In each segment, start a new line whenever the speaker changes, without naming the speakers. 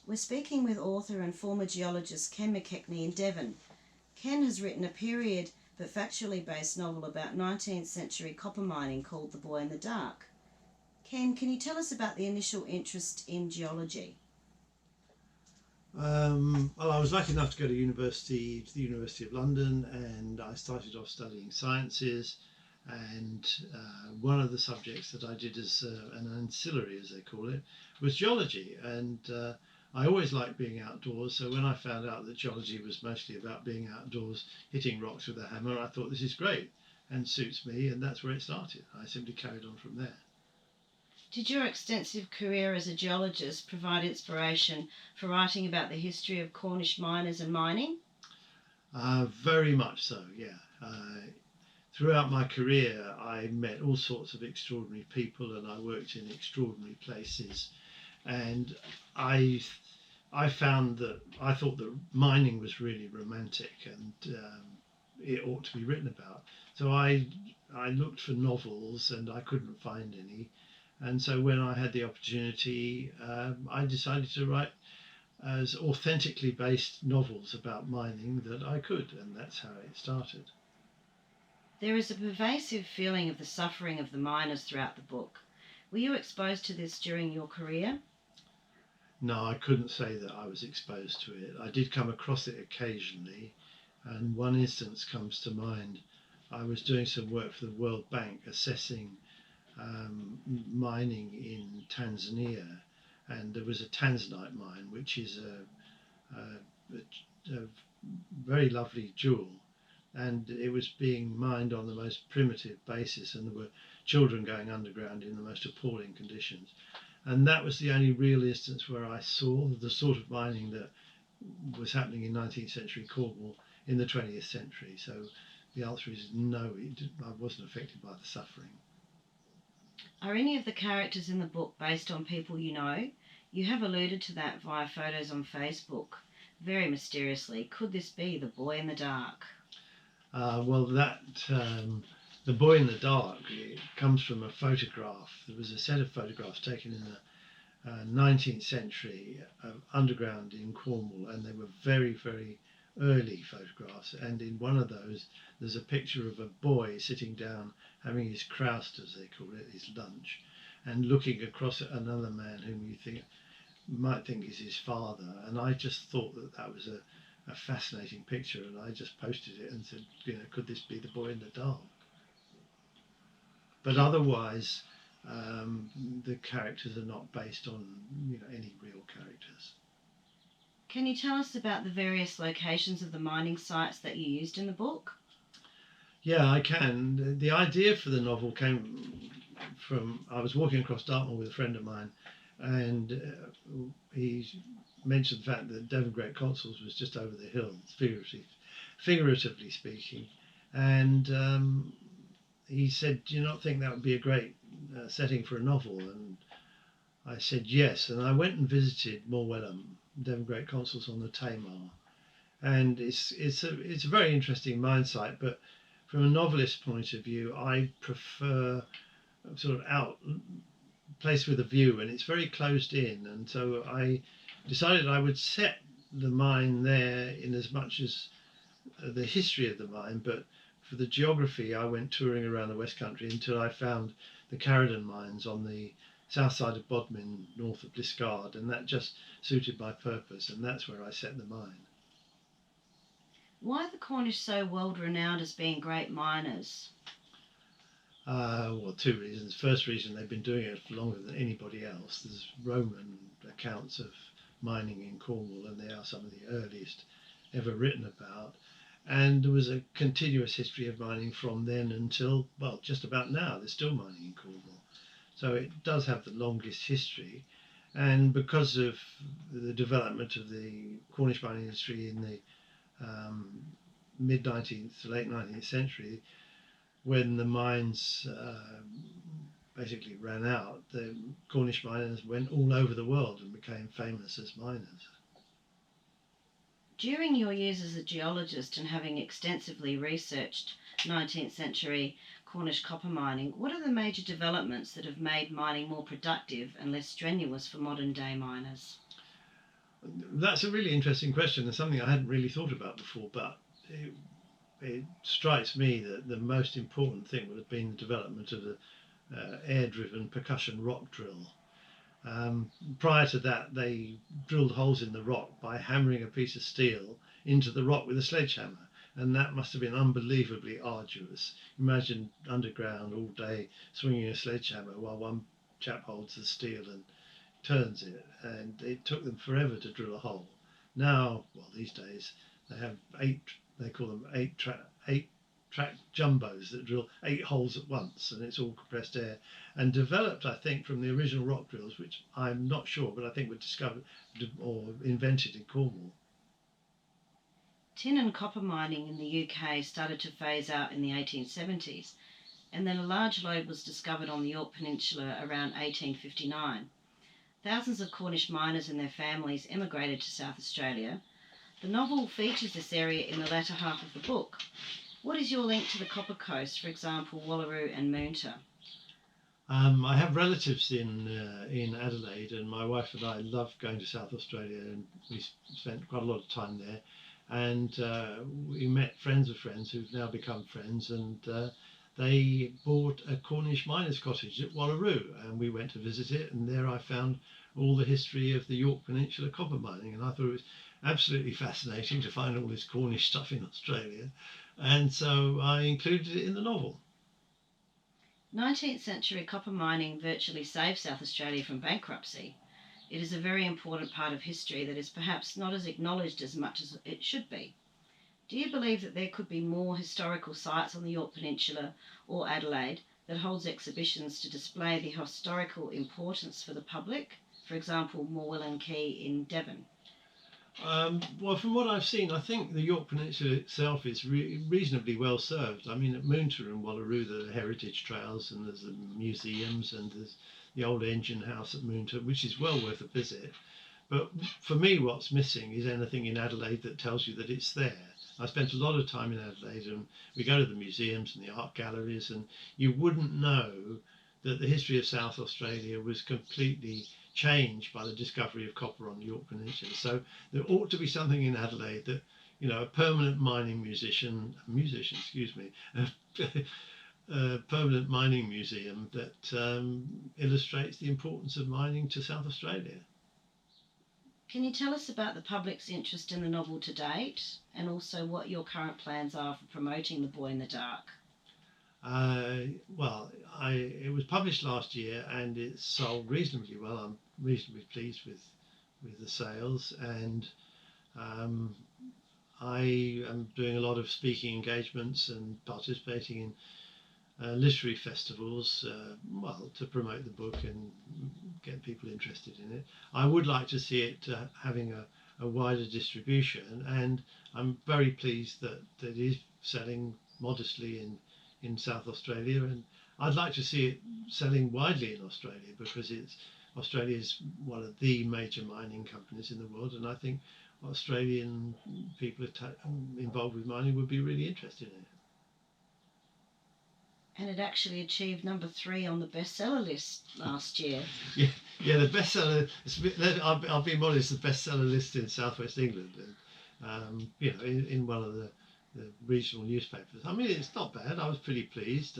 We're speaking with author and former geologist Ken McKechnie in Devon. Ken has written a period but factually based novel about 19th century copper mining called The Boy in the Dark. Ken, can you tell us about the initial interest in geology?
Well, I was lucky enough to go to the University of London, and I started off studying sciences. And one of the subjects that I did as an ancillary, as they call it, was geology. And I always liked being outdoors. So when I found out that geology was mostly about being outdoors, hitting rocks with a hammer, I thought this is great and suits me. And that's where it started. I simply carried on from there.
Did your extensive career as a geologist provide inspiration for writing about the history of Cornish miners and mining?
Very much so, yeah. Throughout my career, I met all sorts of extraordinary people, and I worked in extraordinary places. And I found that I thought that mining was really romantic, and it ought to be written about. So I looked for novels, and I couldn't find any. And so when I had the opportunity, I decided to write as authentically based novels about mining that I could, and that's how it started.
There is a pervasive feeling of the suffering of the miners throughout the book. Were you exposed to this during your career?
No, I couldn't say that I was exposed to it. I did come across it occasionally, and one instance comes to mind. I was doing some work for the World Bank assessing mining in Tanzania, and there was a tanzanite mine, which is a very lovely jewel, and it was being mined on the most primitive basis, and there were children going underground in the most appalling conditions. And that was the only real instance where I saw the sort of mining that was happening in 19th century Cornwall in the 20th century. So the answer is no, I wasn't affected by the suffering.
Are any of the characters in the book based on people you know? You have alluded to that via photos on Facebook. Very mysteriously, could this be the boy in the dark?
Well, the boy in the dark, it comes from a photograph. There was a set of photographs taken in the 19th century underground in Cornwall, and they were very, very early photographs. And in one of those, there's a picture of a boy sitting down having his croust, as they call it, his lunch, and looking across at another man whom you might think is his father. And I just thought that was a fascinating picture, and I just posted it and said, could this be the boy in the dark? But otherwise, the characters are not based on any real characters.
Can you tell us about the various locations of the mining sites that you used in the book?
Yeah, I can. The idea for the novel came from, I was walking across Dartmoor with a friend of mine, and he mentioned the fact that Devon Great Consols was just over the hills, figuratively speaking. And he said, do you not think that would be a great setting for a novel? And I said yes, and I went and visited Morwellum, Devon Great Consols on the Tamar. And it's a very interesting mine site, but from a novelist's point of view, I prefer sort of out place with a view, and it's very closed in. And so I decided I would set the mine there in as much as the history of the mine, but for the geography, I went touring around the West Country until I found the Carradon mines on the south side of Bodmin, north of Liscard, and that just suited my purpose, and that's where I set the mine.
Why are the Cornish so world-renowned as being great miners?
Well, two reasons. First reason, they've been doing it for longer than anybody else. There's Roman accounts of mining in Cornwall, and they are some of the earliest ever written about. And there was a continuous history of mining from then until, well, just about now. There's still mining in Cornwall. So it does have the longest history. And because of the development of the Cornish mining industry in the mid-19th to late 19th century, when the mines basically ran out, the Cornish miners went all over the world and became famous as miners.
During your years as a geologist and having extensively researched 19th century Cornish copper mining, what are the major developments that have made mining more productive and less strenuous for modern day miners?
That's a really interesting question and something I hadn't really thought about before, but it strikes me that the most important thing would have been the development of the air-driven percussion rock drill. Prior to that, they drilled holes in the rock by hammering a piece of steel into the rock with a sledgehammer, and that must have been unbelievably arduous. Imagine underground all day swinging a sledgehammer while one chap holds the steel and turns it, and it took them forever to drill a hole. Now, well, these days they have they call them eight track jumbos that drill 8 holes at once, and it's all compressed air, and developed, I think, from the original rock drills, which I'm not sure, but I think were discovered or invented in Cornwall.
Tin and copper mining in the UK started to phase out in the 1870s, and then a large lode was discovered on the York Peninsula around 1859. Thousands of Cornish miners and their families emigrated to South Australia. The novel features this area in the latter half of the book. What is your link to the Copper Coast, for example, Wallaroo and Moonta?
I have relatives in Adelaide, and my wife and I love going to South Australia, and we spent quite a lot of time there. And we met friends of friends who've now become friends, and they bought a Cornish miner's cottage at Wallaroo, and we went to visit it, and there I found all the history of the York Peninsula copper mining, and I thought it was absolutely fascinating to find all this Cornish stuff in Australia, and so I included it in the novel.
19th century copper mining virtually saved South Australia from bankruptcy. It is a very important part of history that is perhaps not as acknowledged as much as it should be. Do you believe that there could be more historical sites on the York Peninsula or Adelaide that holds exhibitions to display the historical importance for the public? For example, Morwell Quay in Devon.
Well, from what I've seen, I think the York Peninsula itself is reasonably well served. I mean, at Moonta and Wallaroo, there are heritage trails, and there's the museums, and there's the old engine house at Moonta, which is well worth a visit. But for me, what's missing is anything in Adelaide that tells you that it's there. I spent a lot of time in Adelaide, and we go to the museums and the art galleries, and you wouldn't know that the history of South Australia was completely changed by the discovery of copper on the York Peninsula. So there ought to be something in Adelaide that, you know, a permanent mining a permanent mining museum that illustrates the importance of mining to South Australia.
Can you tell us about the public's interest in the novel to date, and also what your current plans are for promoting The Boy in the Dark?
It was published last year and it sold reasonably well. I'm reasonably pleased with the sales, and I am doing a lot of speaking engagements and participating in literary festivals, to promote the book and get people interested in it. I would like to see it having a wider distribution, and I'm very pleased that it is selling modestly in South Australia, and I'd like to see it selling widely in Australia, because Australia is one of the major mining companies in the world, and I think Australian people involved with mining would be really interested in it.
And it actually achieved number 3 on the bestseller list last year.
Yeah, the bestseller. I'll be modest. The bestseller list in Southwest England, in one of the regional newspapers. I mean, it's not bad. I was pretty pleased.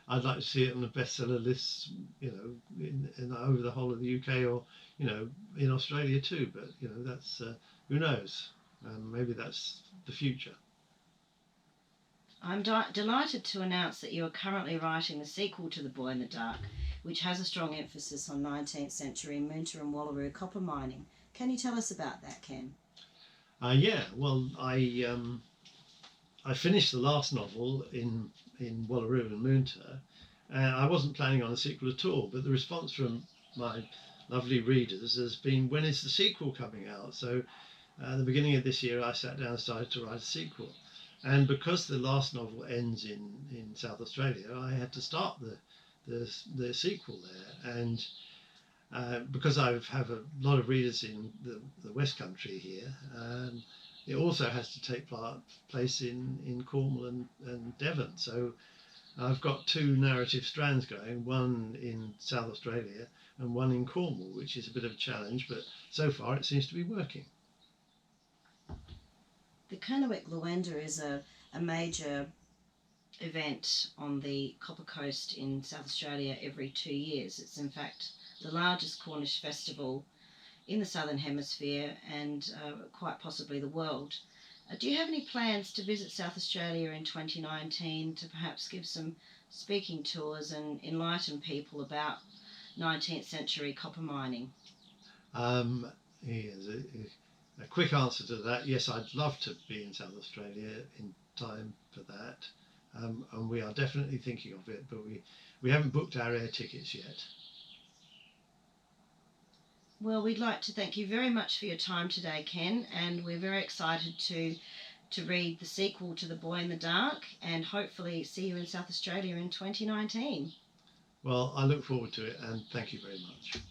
I'd like to see it on the bestseller lists, in over the whole of the UK, or in Australia too. But that's who knows. Maybe that's the future.
I'm delighted to announce that you are currently writing the sequel to The Boy in the Dark, which has a strong emphasis on 19th century Moonta and Wallaroo copper mining. Can you tell us about that, Ken?
I finished the last novel in Wallaroo and Moonta. I wasn't planning on a sequel at all, but the response from my lovely readers has been, when is the sequel coming out? So at the beginning of this year, I sat down and started to write a sequel. And because the last novel ends in South Australia, I had to start the sequel there. And because I have a lot of readers in the West Country here, it also has to take place in Cornwall and Devon. So I've got 2 narrative strands going, one in South Australia, and one in Cornwall, which is a bit of a challenge, but so far it seems to be working.
The Kernuik Luenda is a major event on the Copper Coast in South Australia every 2 years. It's in fact the largest Cornish festival in the Southern Hemisphere and quite possibly the world. Do you have any plans to visit South Australia in 2019 to perhaps give some speaking tours and enlighten people about 19th century copper mining?
Here's a quick answer to that. Yes, I'd love to be in South Australia in time for that. And we are definitely thinking of it, but we haven't booked our air tickets yet.
Well, we'd like to thank you very much for your time today, Ken, and we're very excited to read the sequel to The Boy in the Dark and hopefully see you in South Australia in 2019.
Well, I look forward to it, and thank you very much.